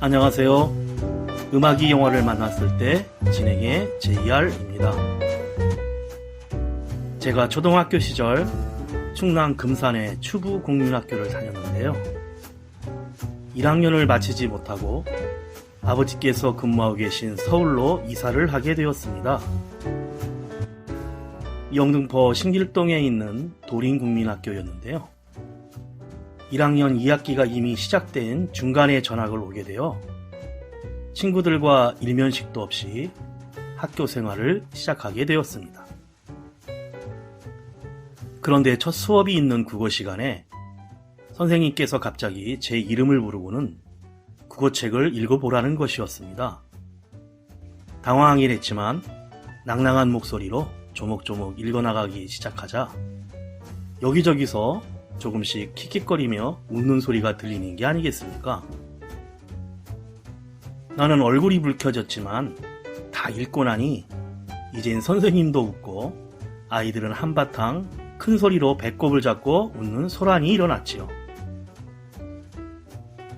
안녕하세요. 음악이 영화를 만났을 때 진행의 JR입니다. 제가 초등학교 시절 충남 금산의 추부국민학교를 다녔는데요. 1학년을 마치지 못하고 아버지께서 근무하고 계신 서울로 이사를 하게 되었습니다. 영등포 신길동에 있는 도림국민학교였는데요. 1학년 2학기가 이미 시작된 중간에 전학을 오게 되어 친구들과 일면식도 없이 학교 생활을 시작하게 되었습니다. 그런데 첫 수업이 있는 국어 시간에 선생님께서 갑자기 제 이름을 부르고는 국어책을 읽어보라는 것이었습니다. 당황하긴 했지만 낭낭한 목소리로 조목조목 읽어나가기 시작하자 여기저기서 조금씩 킥킥거리며 웃는 소리가 들리는 게 아니겠습니까? 나는 얼굴이 붉혀졌지만 다 읽고 나니 이젠 선생님도 웃고 아이들은 한바탕 큰 소리로 배꼽을 잡고 웃는 소란이 일어났지요.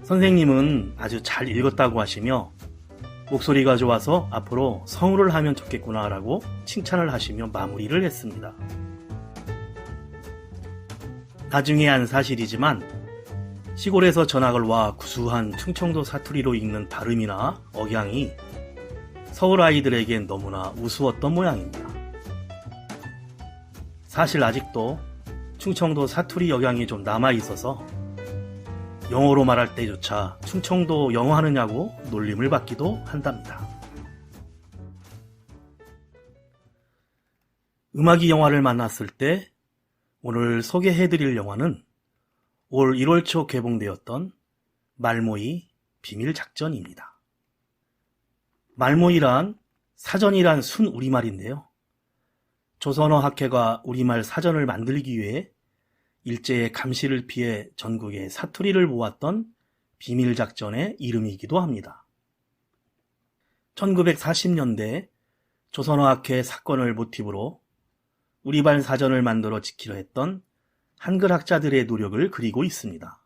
선생님은 아주 잘 읽었다고 하시며 목소리가 좋아서 앞으로 성우를 하면 좋겠구나 라고 칭찬을 하시며 마무리를 했습니다. 나중에 한 사실이지만 시골에서 전학을 와 구수한 충청도 사투리로 읽는 발음이나 억양이 서울 아이들에겐 너무나 우스웠던 모양입니다. 사실 아직도 충청도 사투리 억양이 좀 남아있어서 영어로 말할 때조차 충청도 영어 하느냐고 놀림을 받기도 한답니다. 음악이 영화를 만났을 때 오늘 소개해드릴 영화는 올 1월 초 개봉되었던 말모이 비밀작전입니다. 말모이란 사전이란 순 우리말인데요. 조선어학회가 우리말 사전을 만들기 위해 일제의 감시를 피해 전국에 사투리를 모았던 비밀작전의 이름이기도 합니다. 1940년대 조선어학회 사건을 모티브로 우리말 사전을 만들어 지키려 했던 한글학자들의 노력을 그리고 있습니다.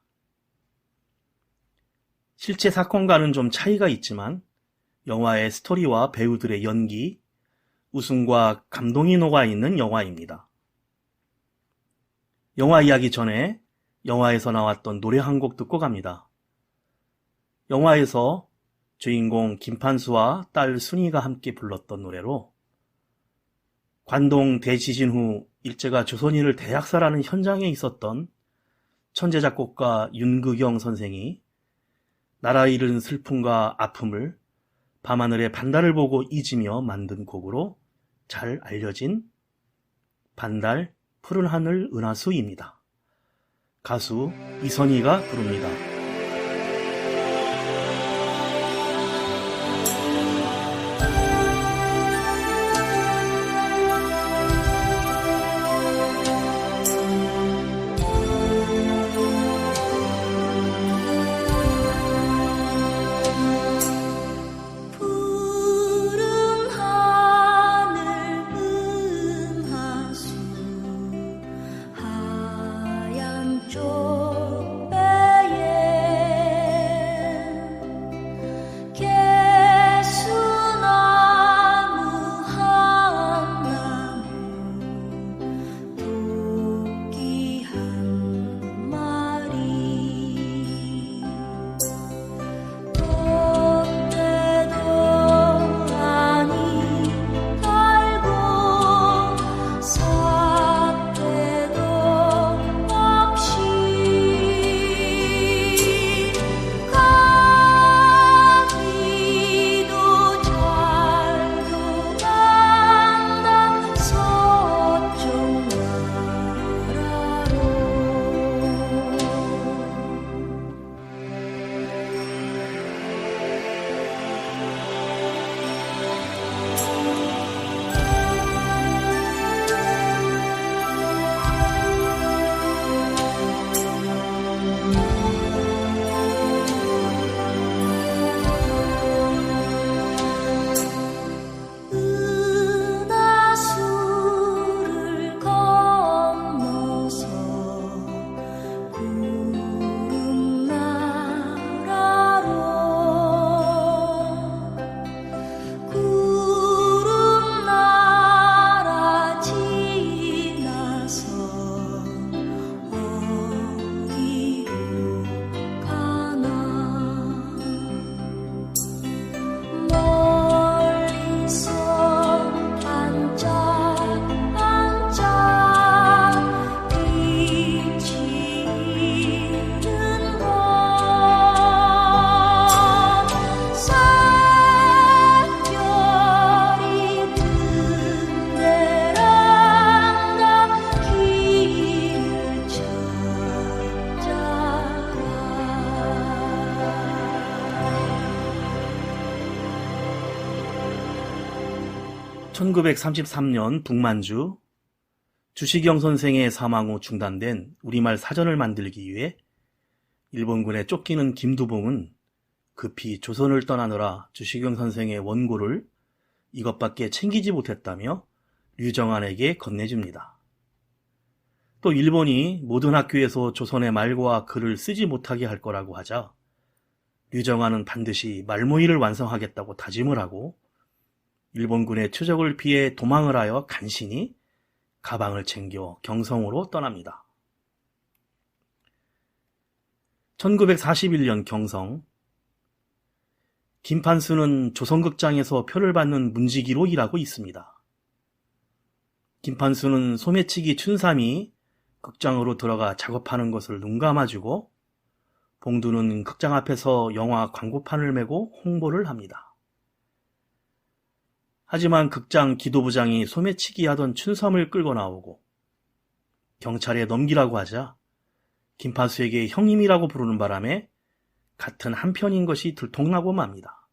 실제 사건과는 좀 차이가 있지만 영화의 스토리와 배우들의 연기, 웃음과 감동이 녹아있는 영화입니다. 영화 이야기 전에 영화에서 나왔던 노래 한 곡 듣고 갑니다. 영화에서 주인공 김판수와 딸 순이가 함께 불렀던 노래로 관동 대지진 후 일제가 조선인을 대학살하는 현장에 있었던 천재 작곡가 윤극영 선생이 나라 잃은 슬픔과 아픔을 밤하늘의 반달을 보고 잊으며 만든 곡으로 잘 알려진 반달 푸른 하늘 은하수입니다. 가수 이선희가 부릅니다. 쪽배에 1933년 북만주 주시경 선생의 사망 후 중단된 우리말 사전을 만들기 위해 일본군에 쫓기는 김두봉은 급히 조선을 떠나느라 주시경 선생의 원고를 이것밖에 챙기지 못했다며 류정안에게 건네줍니다. 또 일본이 모든 학교에서 조선의 말과 글을 쓰지 못하게 할 거라고 하자 류정안은 반드시 말모이를 완성하겠다고 다짐을 하고 일본군의 추적을 피해 도망을 하여 간신히 가방을 챙겨 경성으로 떠납니다. 1941년 경성, 김판수는 조선극장에서 표를 받는 문지기로 일하고 있습니다. 김판수는 소매치기 춘삼이 극장으로 들어가 작업하는 것을 눈감아주고 봉두는 극장 앞에서 영화 광고판을 메고 홍보를 합니다. 하지만 극장 기도부장이 소매치기 하던 춘삼을 끌고 나오고 경찰에 넘기라고 하자 김판수에게 형님이라고 부르는 바람에 같은 한편인 것이 들통나고 맙니다.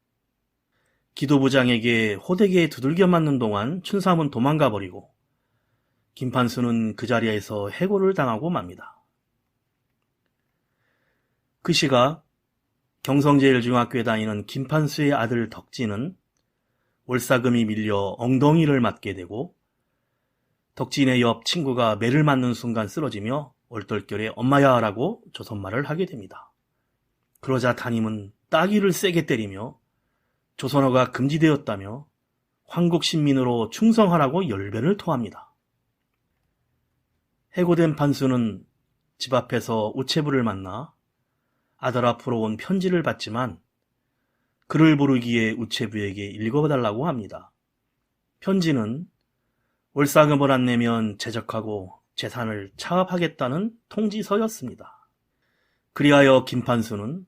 기도부장에게 호되게 두들겨 맞는 동안 춘삼은 도망가 버리고 김판수는 그 자리에서 해고를 당하고 맙니다. 그 시각 경성제일중학교에 다니는 김판수의 아들 덕진은 월사금이 밀려 엉덩이를 맞게 되고 덕진의 옆 친구가 매를 맞는 순간 쓰러지며 얼떨결에 엄마야 라고 조선말을 하게 됩니다. 그러자 담임은 따귀를 세게 때리며 조선어가 금지되었다며 황국신민으로 충성하라고 열변을 토합니다. 해고된 판수는 집 앞에서 우체부를 만나 아들 앞으로 온 편지를 받지만 글을 부르기에 우체부에게 읽어달라고 합니다. 편지는 월사금을 안 내면 제적하고 재산을 차압하겠다는 통지서였습니다. 그리하여 김판수는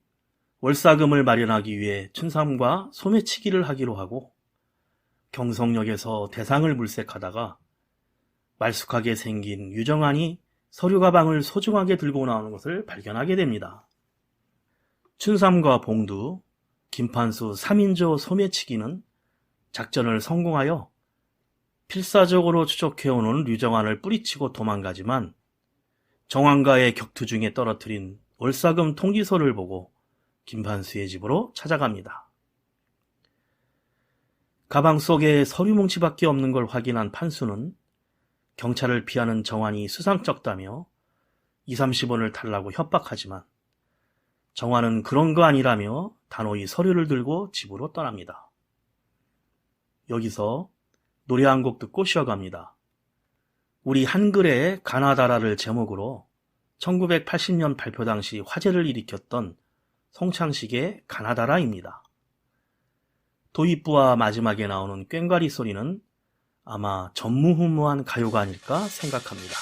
월사금을 마련하기 위해 춘삼과 소매치기를 하기로 하고 경성역에서 대상을 물색하다가 말쑥하게 생긴 유정안이 서류 가방을 소중하게 들고 나오는 것을 발견하게 됩니다. 춘삼과 봉두, 김판수 3인조 소매치기는 작전을 성공하여 필사적으로 추적해오는 류정안을 뿌리치고 도망가지만 정황과의 격투 중에 떨어뜨린 월사금 통지서를 보고 김판수의 집으로 찾아갑니다. 가방 속에 서류 뭉치밖에 없는 걸 확인한 판수는 경찰을 피하는 정환이 수상쩍다며 20-30원을 달라고 협박하지만 정환은 그런 거 아니라며 단호히 서류를 들고 집으로 떠납니다. 여기서 노래 한 곡 듣고 쉬어갑니다. 우리 한글의 가나다라를 제목으로 1980년 발표 당시 화제를 일으켰던 송창식의 가나다라입니다. 도입부와 마지막에 나오는 꽹과리 소리는 아마 전무후무한 가요가 아닐까 생각합니다.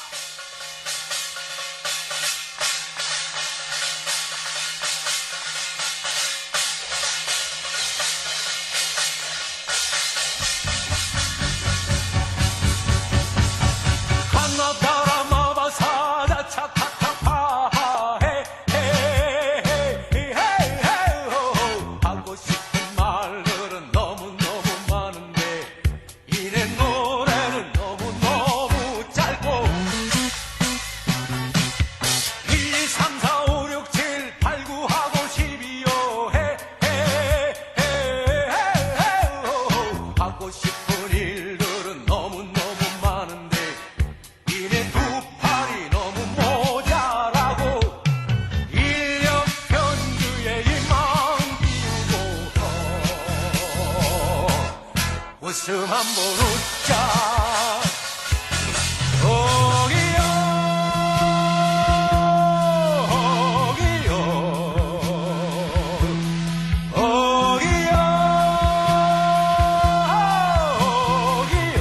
웃음 한번 웃자. 오기요 오기요 오기요 오기요.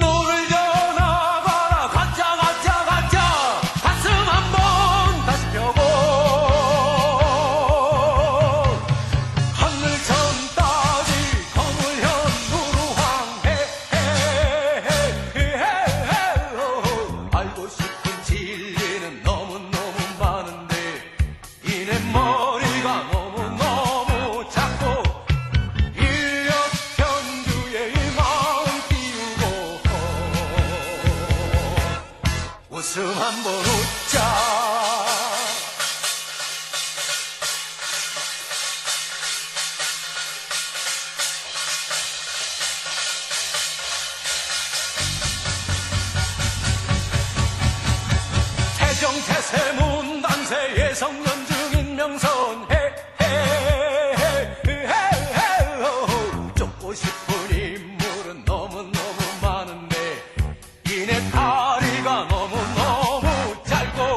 노를 전하거라. 가자 가자 가자. 가슴 한번 다시 펴고 하늘 전 따지 대성연 중인 명선 쫓고 싶은 인물은 너무너무 많은데 이내 다리가 너무너무 짧고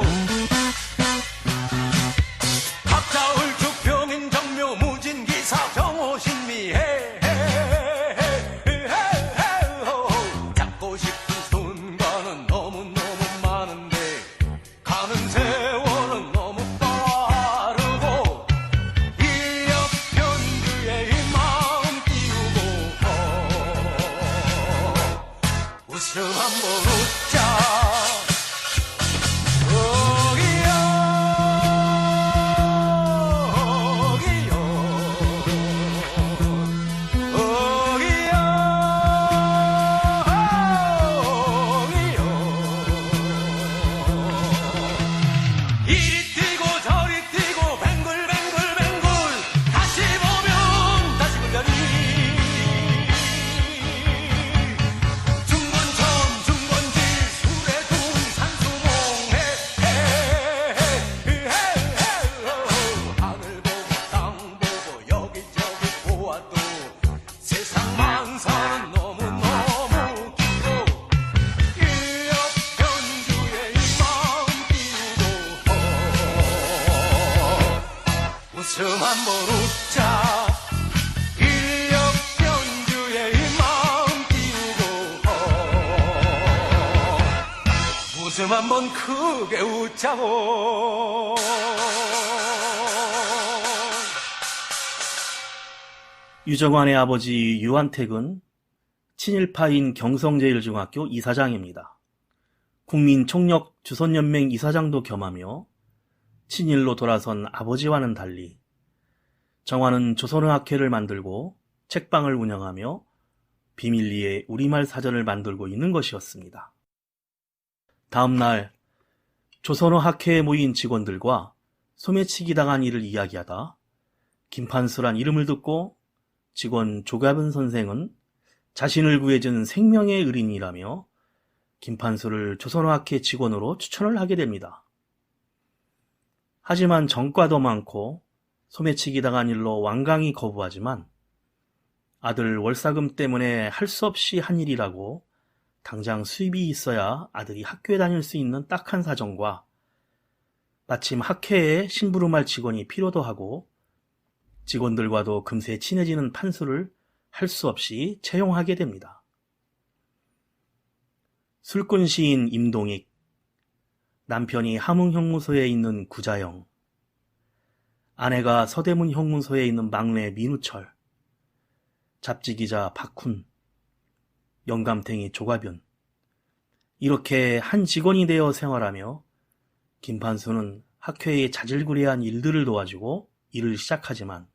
박자울 주평인 정묘 무진기사 정호신미 잡고 싶은 순간은 너무너무 많은데 가는 세월은 너무 빠르고 이 역현주의 이 마음 띄우고 웃음 한번 웃자 이리 뛰고 저리 뛰고 뱅글뱅글뱅글 다시 보면 다시 불자리 중건천 중건지 수레동 산수봉 하늘 보고 땅 보고 여기저기 보아도 세상 만사는 너무너무 길고 이 역현주의 이 마음 띄우고 웃음 한번 웃자 이 역현주의 이 마음 띄우고 웃음 한번 크게 웃자고 유정환의 아버지 유한택은 친일파인 경성제일중학교 이사장입니다. 국민총력 주선연맹 이사장도 겸하며 친일로 돌아선 아버지와는 달리 정환은 조선어학회를 만들고 책방을 운영하며 비밀리에 우리말 사전을 만들고 있는 것이었습니다. 다음 날 조선어학회에 모인 직원들과 소매치기 당한 일을 이야기하다 김판수란 이름을 듣고 직원 조갑은 선생은 자신을 구해준 생명의 의린이라며 김판수를 조선어학회 직원으로 추천을 하게 됩니다. 하지만 전과도 많고 소매치기 당한 일로 완강히 거부하지만 아들 월사금 때문에 할 수 없이 한 일이라고 당장 수입이 있어야 아들이 학교에 다닐 수 있는 딱한 사정과 마침 학회에 심부름할 직원이 필요도 하고 직원들과도 금세 친해지는 판수를 할 수 없이 채용하게 됩니다. 술꾼 시인 임동익, 남편이 함흥형무소에 있는 구자영, 아내가 서대문 형무소에 있는 막내 민우철, 잡지기자 박훈, 영감탱이 조가변, 이렇게 한 직원이 되어 생활하며 김판수는 학회의 자질구레한 일들을 도와주고 일을 시작하지만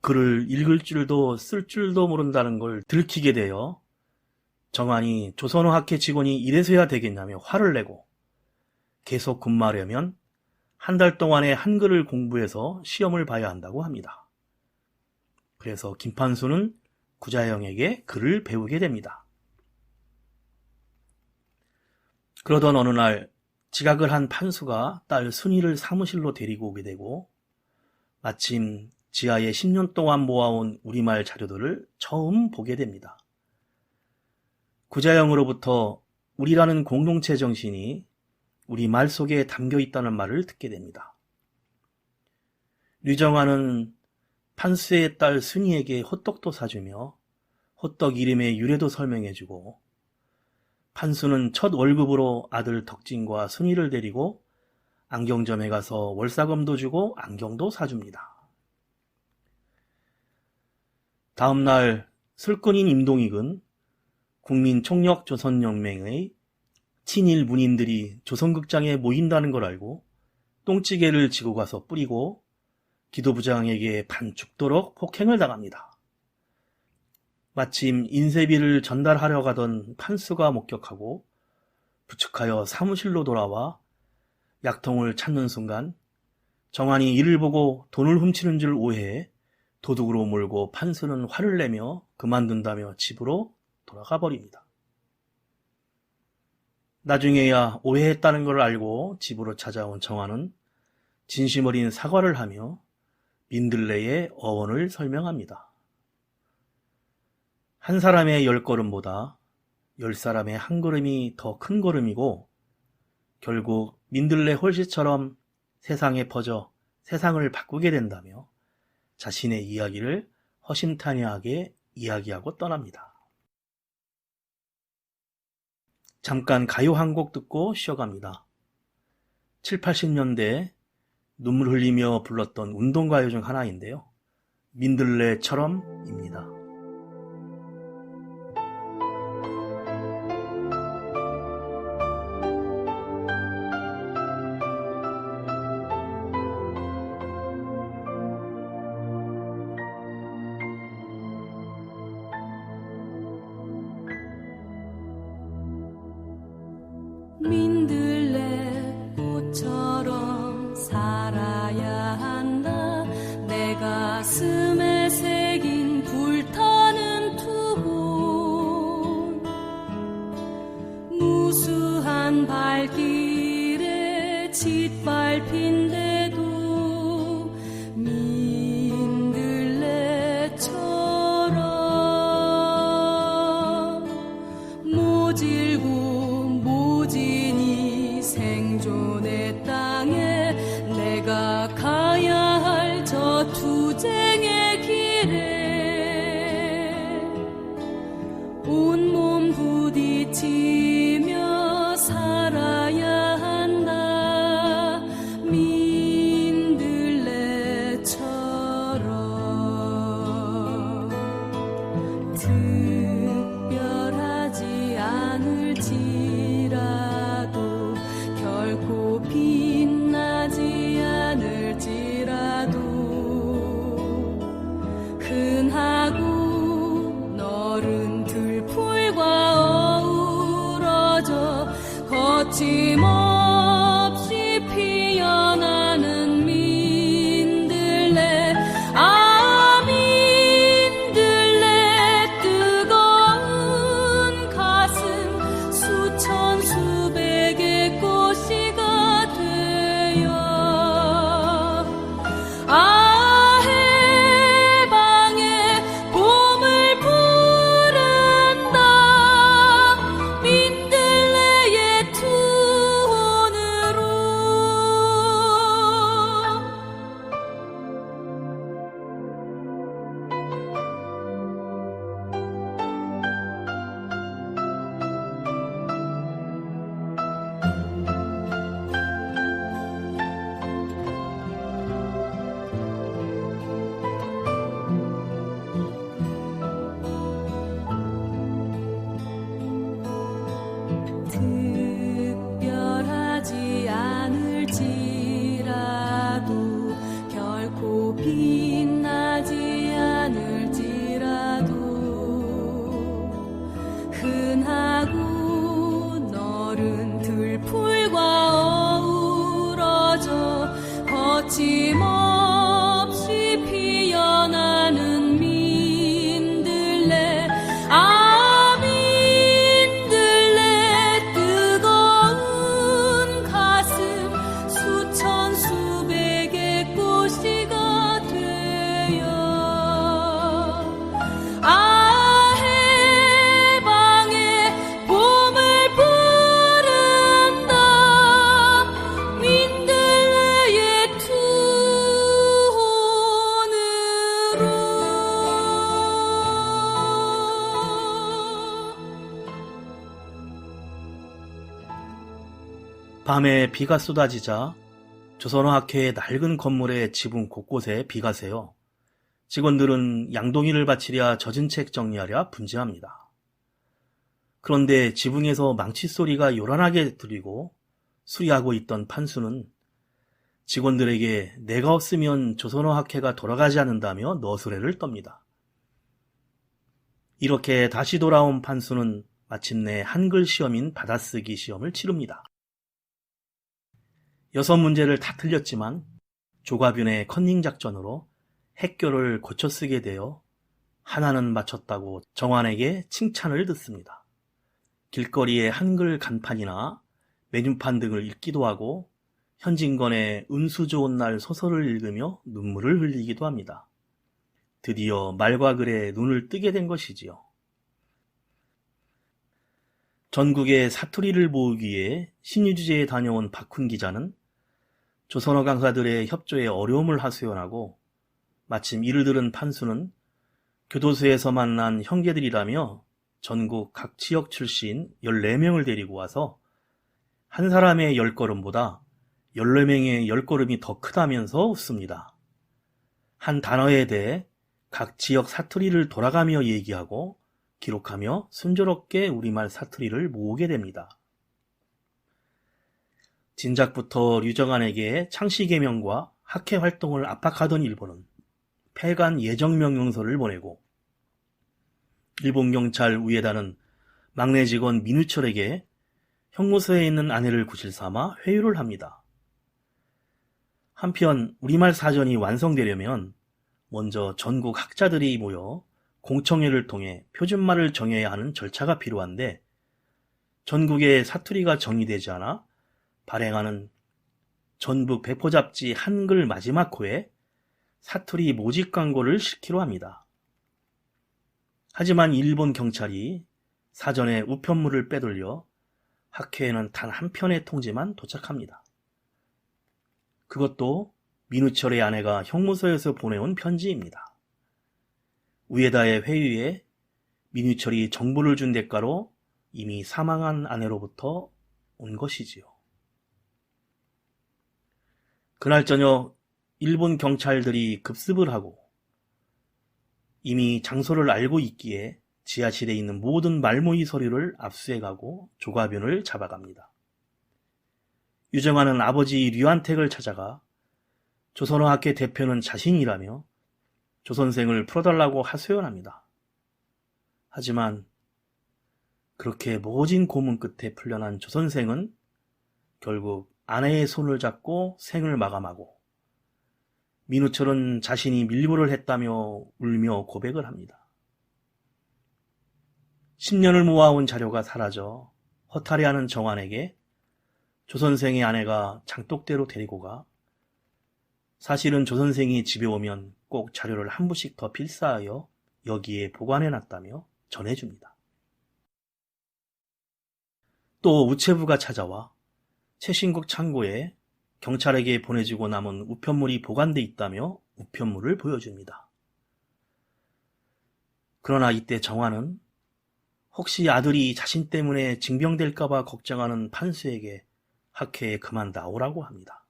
글을 읽을 줄도 쓸 줄도 모른다는 걸 들키게 되어 정환이 조선어학회 직원이 이래서야 되겠냐며 화를 내고 계속 근무하려면 한 달 동안의 한글을 공부해서 시험을 봐야 한다고 합니다. 그래서 김판수는 구자영에게 글을 배우게 됩니다. 그러던 어느 날 지각을 한 판수가 딸 순이를 사무실로 데리고 오게 되고 마침 지하에 10년 동안 모아온 우리말 자료들을 처음 보게 됩니다. 구자영으로부터 우리라는 공동체 정신이 우리 말 속에 담겨 있다는 말을 듣게 됩니다. 류정환은 판수의 딸 순이에게 호떡도 사주며 호떡 이름의 유래도 설명해주고 판수는 첫 월급으로 아들 덕진과 순이를 데리고 안경점에 가서 월사금도 주고 안경도 사줍니다. 다음 날 술꾼인 임동익은 국민총력조선연맹의 친일 문인들이 조선극장에 모인다는 걸 알고 똥찌개를 지고 가서 뿌리고 기도부장에게 반 죽도록 폭행을 당합니다. 마침 인쇄비를 전달하려 가던 판수가 목격하고 부축하여 사무실로 돌아와 약통을 찾는 순간 정환이 이를 보고 돈을 훔치는 줄 오해해 도둑으로 몰고 판수는 화를 내며 그만둔다며 집으로 돌아가 버립니다. 나중에야 오해했다는 걸 알고 집으로 찾아온 정환은 진심 어린 사과를 하며 민들레의 어원을 설명합니다. 한 사람의 10걸음보다 10사람의 한 걸음이 더 큰 걸음이고 결국 민들레 홀씨처럼 세상에 퍼져 세상을 바꾸게 된다며 자신의 이야기를 허심탄회하게 이야기하고 떠납니다. 잠깐 가요 한 곡 듣고 쉬어갑니다. 7, 80년대 눈물 흘리며 불렀던 운동가요 중 하나인데요. 민들레처럼입니다. 민들레 꽃처럼 살아야 한다. 내 가슴에 새긴 불타는 투혼, 무수한 발길에 짓밟힌데도 민들레처럼 모질고 모진이 생존의 땅에 내가 가야 할 저 투쟁의 길에 온몸 부딪히며 살아야 한다. 민들레처럼 특별하지 않을지라도 결코 빛나지 않을지라도 흔하고 너른 들풀과 어우러져 거침없이 피어나는 민들레. 아 민들레 뜨거운 가슴 수천 수백의 꽃이가 되어 아 해방의 봄을 부른다. 민들레의 투혼으로. 특별하지 않을지라도 결코 빛나지 않을지라도 흔하고 너른 들풀과 어우러져 거침없이 피어나는 민들레. 아 민들레 뜨거운 가슴 수천 수백의 꽃이가 되어 아 해방의 봄을 부른다. 민들레의 투혼으로. 밤에 비가 쏟아지자 조선어학회의 낡은 건물의 지붕 곳곳에 비가 새어 직원들은 양동이를 바치랴 젖은 책 정리하랴 분주합니다. 그런데 지붕에서 망치 소리가 요란하게 들리고 수리하고 있던 판수는 직원들에게 내가 없으면 조선어학회가 돌아가지 않는다며 너스레를 떱니다. 이렇게 다시 돌아온 판수는 마침내 한글 시험인 받아쓰기 시험을 치릅니다. 6문제를 다 틀렸지만 조가뵐의 컨닝 작전으로 핵교를 고쳐 쓰게 되어 하나는 맞췄다고 정환에게 칭찬을 듣습니다. 길거리에 한글 간판이나 메뉴판 등을 읽기도 하고 현진건의 운수 좋은 날 소설을 읽으며 눈물을 흘리기도 합니다. 드디어 말과 글에 눈을 뜨게 된 것이지요. 전국의 사투리를 모으기 위해 신의주제에 다녀온 박훈 기자는 조선어 강사들의 협조에 어려움을 하소연하고 마침 이를 들은 판수는 교도소에서 만난 형제들이라며 전국 각 지역 출신 14명을 데리고 와서 한 사람의 10걸음보다 14명의 10걸음이 더 크다면서 웃습니다. 한 단어에 대해 각 지역 사투리를 돌아가며 얘기하고 기록하며 순조롭게 우리말 사투리를 모으게 됩니다. 진작부터 류정안에게 창씨개명과 학회 활동을 압박하던 일본은 폐간 예정명령서를 보내고 일본 경찰 우에다는 막내 직원 민우철에게 형무소에 있는 아내를 구실삼아 회유를 합니다. 한편 우리말 사전이 완성되려면 먼저 전국 학자들이 모여 공청회를 통해 표준말을 정해야 하는 절차가 필요한데 전국의 사투리가 정의되지 않아 발행하는 전북 배포잡지 한글 마지막 호에 사투리 모집 광고를 싣기로 합니다. 하지만 일본 경찰이 사전에 우편물을 빼돌려 학회에는 단 한 편의 통지만 도착합니다. 그것도 민우철의 아내가 형무소에서 보내온 편지입니다. 우에다의 회유에 민우철이 정보를 준 대가로 이미 사망한 아내로부터 온 것이지요. 그날 저녁 일본 경찰들이 급습을 하고 이미 장소를 알고 있기에 지하실에 있는 모든 말모의 서류를 압수해가고 조가변을 잡아갑니다. 유정아는 아버지 류안택을 찾아가 조선어학회 대표는 자신이라며 조선생을 풀어달라고 하소연합니다. 하지만 그렇게 모진 고문 끝에 풀려난 조선생은 결국 아내의 손을 잡고 생을 마감하고 민우철은 자신이 밀보를 했다며 울며 고백을 합니다. 10년을 모아온 자료가 사라져 허탈해하는 정환에게 조선생의 아내가 장독대로 데리고 가 사실은 조선생이 집에 오면 꼭 자료를 한 부씩 더 필사하여 여기에 보관해놨다며 전해줍니다. 또 우체부가 찾아와 최신국 창고에 경찰에게 보내주고 남은 우편물이 보관돼 있다며 우편물을 보여줍니다. 그러나 이때 정환은 혹시 아들이 자신 때문에 징병될까봐 걱정하는 판수에게 학회에 그만 나오라고 합니다.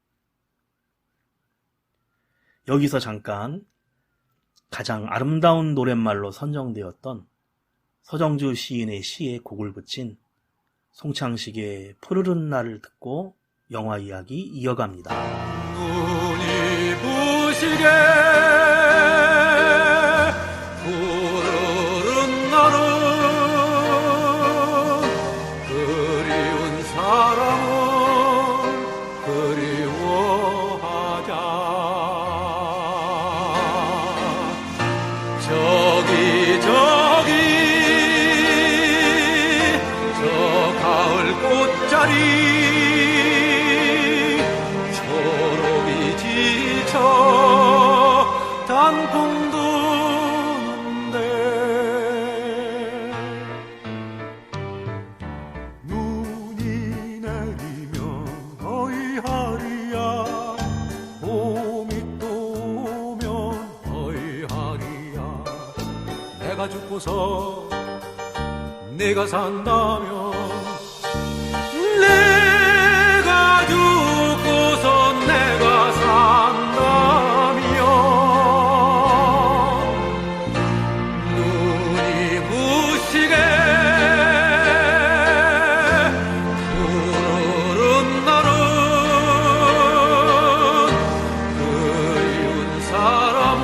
여기서 잠깐 가장 아름다운 노랫말로 선정되었던 서정주 시인의 시에 곡을 붙인 송창식의 푸르른 날을 듣고 영화 이야기 이어갑니다. 눈이 부시게 푸르른 날은 그리운 사람은 그리워하자. 저기 저 가을 꽃자리 단풍 도는데 눈이 내리면 어이하리야 봄이 또 오면 어이하리야 내가 죽고서 내가 산다면 내가 죽고서 내가 산다면 눈이 부시게 푸르른 날은 그리운 사람을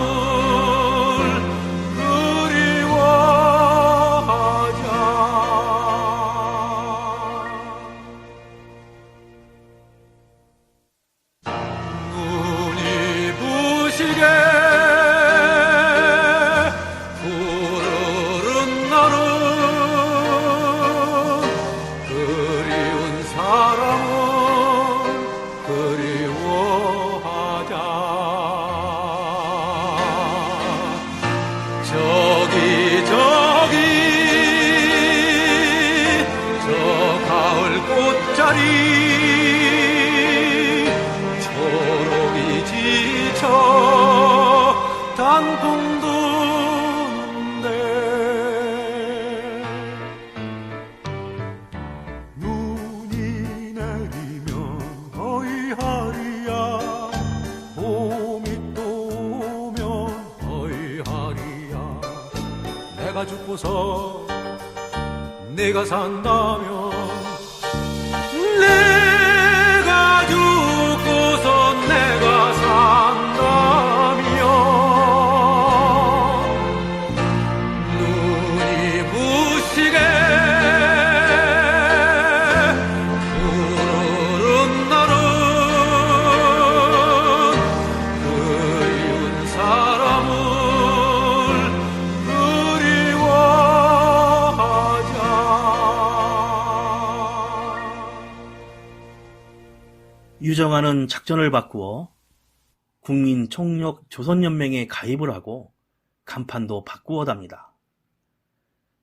그리워하자. 내가 죽고서 내가 산다면 내가 죽고서 내가 산다면 눈이 부시게 푸르른 날은 그리운 사람을 유정아는 작전을 바꾸어 국민총력 조선연맹에 가입을 하고 간판도 바꾸어답니다.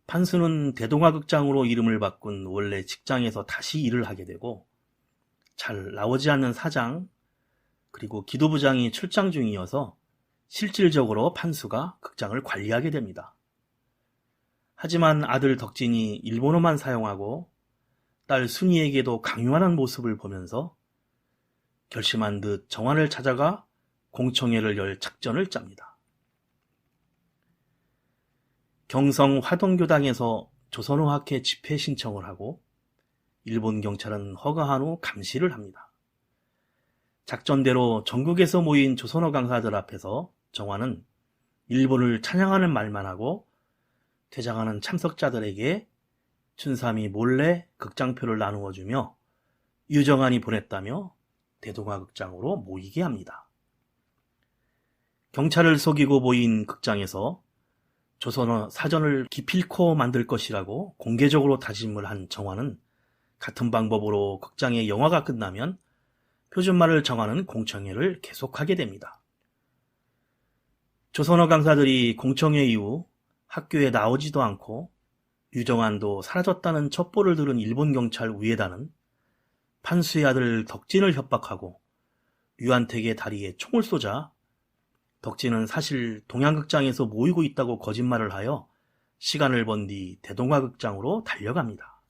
판수는 대동아극장으로 이름을 바꾼 원래 직장에서 다시 일을 하게 되고 잘 나오지 않는 사장 그리고 기도부장이 출장 중이어서 실질적으로 판수가 극장을 관리하게 됩니다. 하지만 아들 덕진이 일본어만 사용하고 딸 순이에게도 강요하는 모습을 보면서 결심한 듯 정환을 찾아가 공청회를 열 작전을 짭니다. 경성 화동교당에서 조선어학회 집회 신청을 하고 일본 경찰은 허가한 후 감시를 합니다. 작전대로 전국에서 모인 조선어 강사들 앞에서 정환은 일본을 찬양하는 말만 하고 퇴장하는 참석자들에게 춘삼이 몰래 극장표를 나누어주며 유정안이 보냈다며 대동아극장으로 모이게 합니다. 경찰을 속이고 모인 극장에서 조선어 사전을 기필코 만들 것이라고 공개적으로 다짐을 한 정환은 같은 방법으로 극장의 영화가 끝나면 표준말을 정하는 공청회를 계속하게 됩니다. 조선어 강사들이 공청회 이후 학교에 나오지도 않고 유정안도 사라졌다는 첩보를 들은 일본 경찰 우에다는 판수의 아들 덕진을 협박하고 유한택의 다리에 총을 쏘자 덕진은 사실 동양극장에서 모이고 있다고 거짓말을 하여 시간을 번 뒤 대동아극장으로 달려갑니다.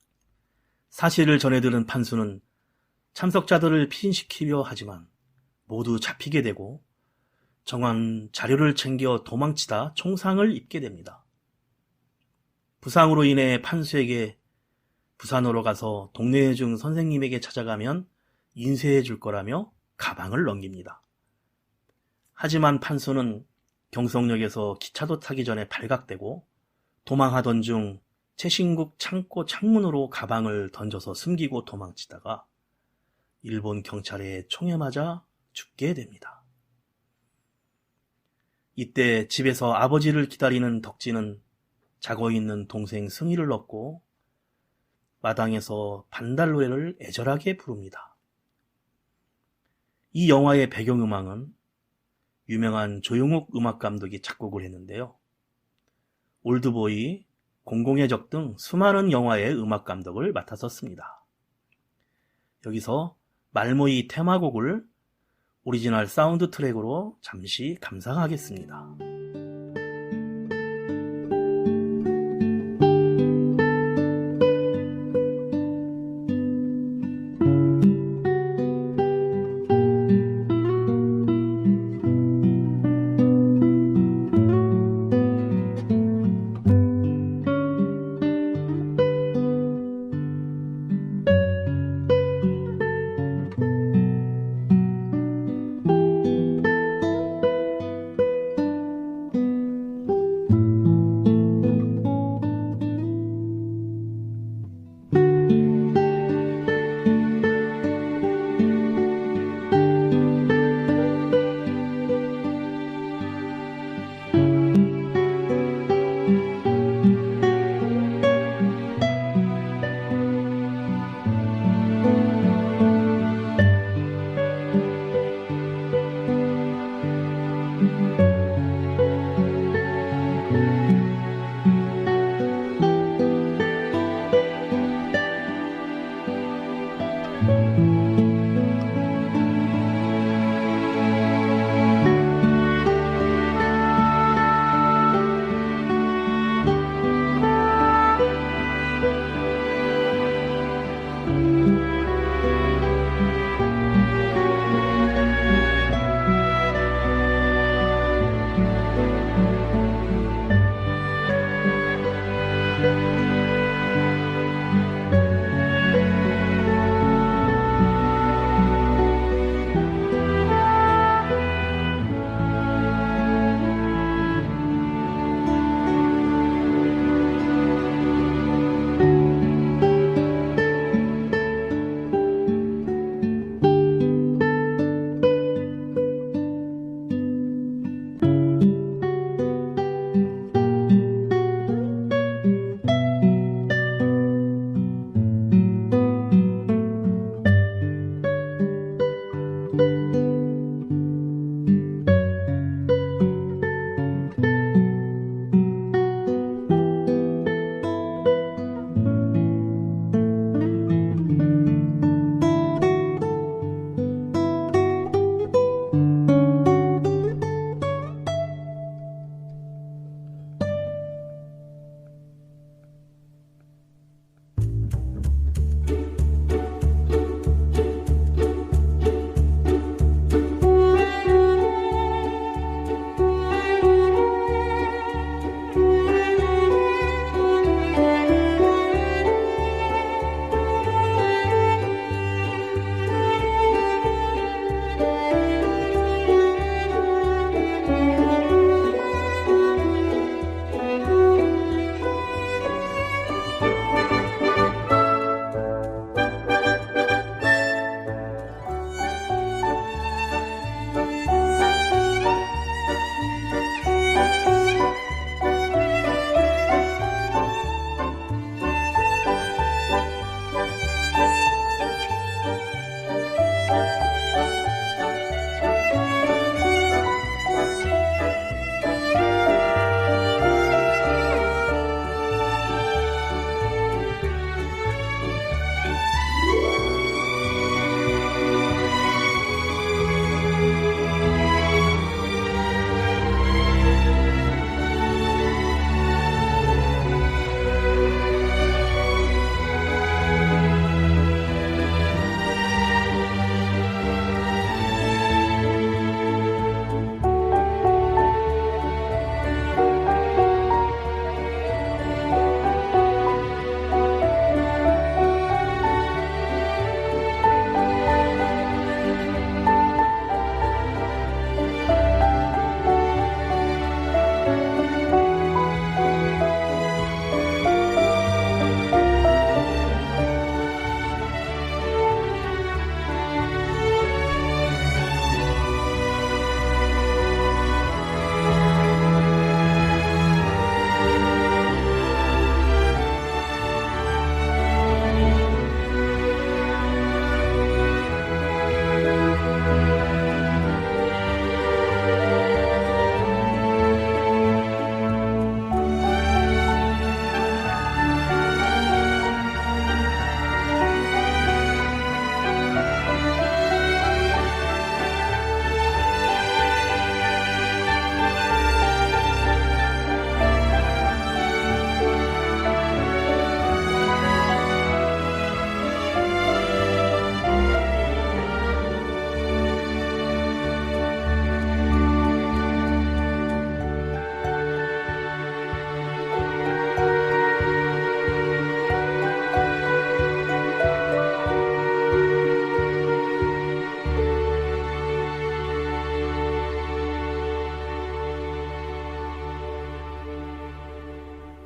사실을 전해 들은 판수는 참석자들을 피신시키려 하지만 모두 잡히게 되고 정환 자료를 챙겨 도망치다 총상을 입게 됩니다. 부상으로 인해 판수에게 부산으로 가서 동래중 선생님에게 찾아가면 인쇄해 줄 거라며 가방을 넘깁니다. 하지만 판수는 경성역에서 기차도 타기 전에 발각되고 도망하던 중 최신국 창고 창문으로 가방을 던져서 숨기고 도망치다가 일본 경찰에 총에 맞아 죽게 됩니다. 이때 집에서 아버지를 기다리는 덕진은 자고 있는 동생 승희를 얻고 마당에서 반달 노래를 애절하게 부릅니다. 이 영화의 배경음악은 유명한 조용욱 음악감독이 작곡을 했는데요. 올드보이, 공공의 적 등 수많은 영화의 음악감독을 맡았었습니다. 여기서 말모이 테마곡을 오리지널 사운드 트랙으로 잠시 감상하겠습니다.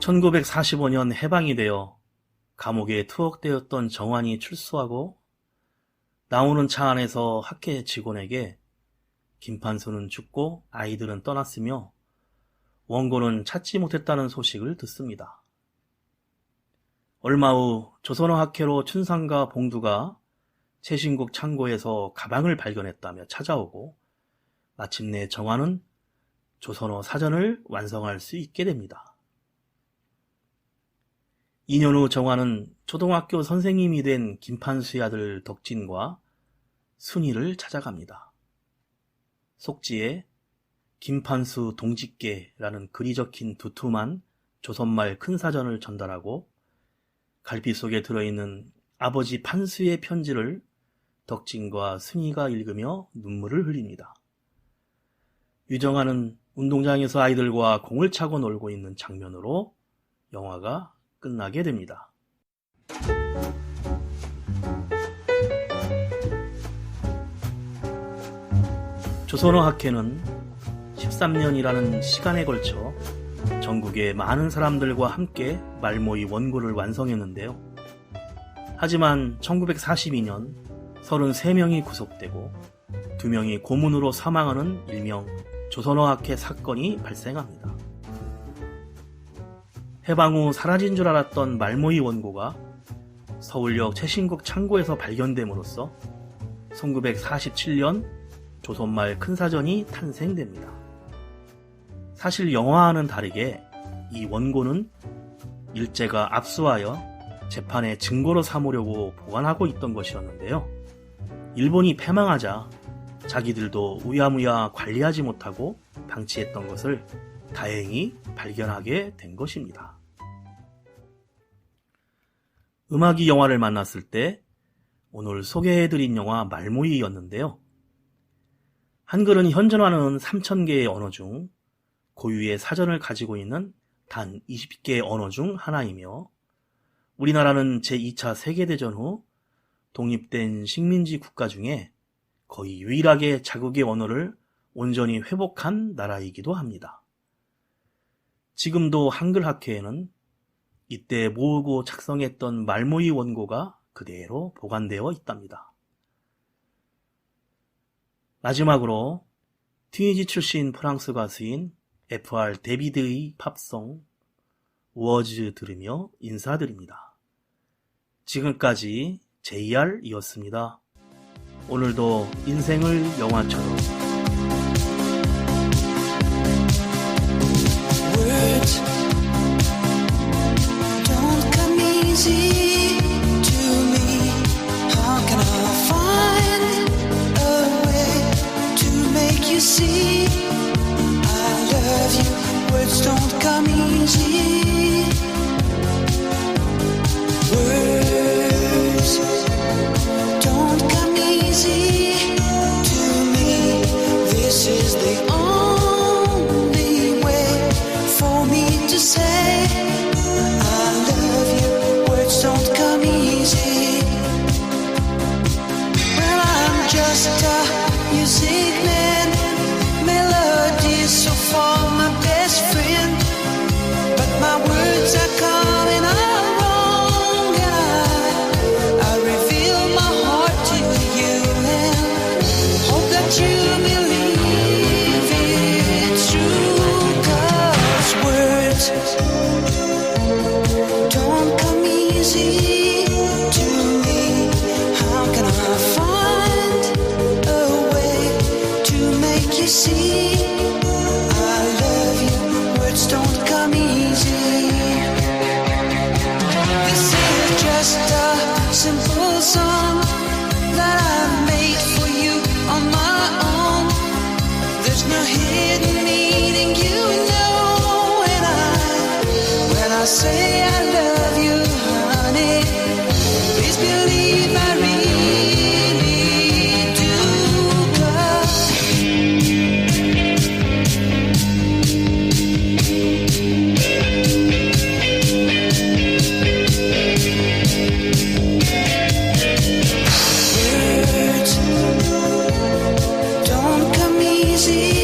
1945년 해방이 되어 감옥에 투옥되었던 정환이 출소하고 나오는 차 안에서 학계 직원에게 김판수는 죽고 아이들은 떠났으며 원고는 찾지 못했다는 소식을 듣습니다. 얼마 후 조선어 학회로 춘상과 봉두가 최신국 창고에서 가방을 발견했다며 찾아오고 마침내 정환은 조선어 사전을 완성할 수 있게 됩니다. 2년 후 정환은 초등학교 선생님이 된 김판수의 아들 덕진과 순이를 찾아갑니다. 속지에 김판수 동직계라는 글이 적힌 두툼한 조선말 큰 사전을 전달하고 갈피 속에 들어있는 아버지 판수의 편지를 덕진과 순이가 읽으며 눈물을 흘립니다. 유정아는 운동장에서 아이들과 공을 차고 놀고 있는 장면으로 영화가 끝나게 됩니다. 조선어 학회는 13년이라는 시간에 걸쳐 전국의 많은 사람들과 함께 말모의 원고를 완성했는데요. 하지만 1942년 33명이 구속되고 2명이 고문으로 사망하는 일명 조선어 학회 사건이 발생합니다. 해방 후 사라진 줄 알았던 말모의 원고가 서울역 최신국 창고에서 발견됨으로써 1947년 조선말 큰사전이 탄생됩니다. 사실 영화와는 다르게 이 원고는 일제가 압수하여 재판의 증거로 삼으려고 보관하고 있던 것이었는데요. 일본이 패망하자 자기들도 우야무야 관리하지 못하고 방치했던 것을 다행히 발견하게 된 것입니다. 음악이 영화를 만났을 때 오늘 소개해드린 영화 말모이였는데요. 한글은 현존하는 3,000개의 언어 중 고유의 사전을 가지고 있는 단 20개의 언어 중 하나이며 우리나라는 제2차 세계대전 후 독립된 식민지 국가 중에 거의 유일하게 자국의 언어를 온전히 회복한 나라이기도 합니다. 지금도 한글 학회에는 이때 모으고 작성했던 말모의 원고가 그대로 보관되어 있답니다. 마지막으로 튀니지 출신 프랑스 가수인 FR 데비드의 팝송 워즈 들으며 인사드립니다. 지금까지 JR이었습니다. 오늘도 인생을 영화처럼 Words don't come easy to me. How can I find a way to make you see I love you? Words don't come easy. Words don't come easy to me. This is the only way for me to say I love you. Words don't come easy. Well, I'm just a music man. Melodies so far my best friend, but my words are coming out wrong, and I reveal my heart to you and hope that you believe it's true. 'Cause words don't come easy to me. How can I find a way to make you see I love you? Words don't come easy. This is just a simple song that I made for you on my own. There's no hidden meaning, you know, when I say I love you, honey, please believe I really do. 'Cause words don't come easy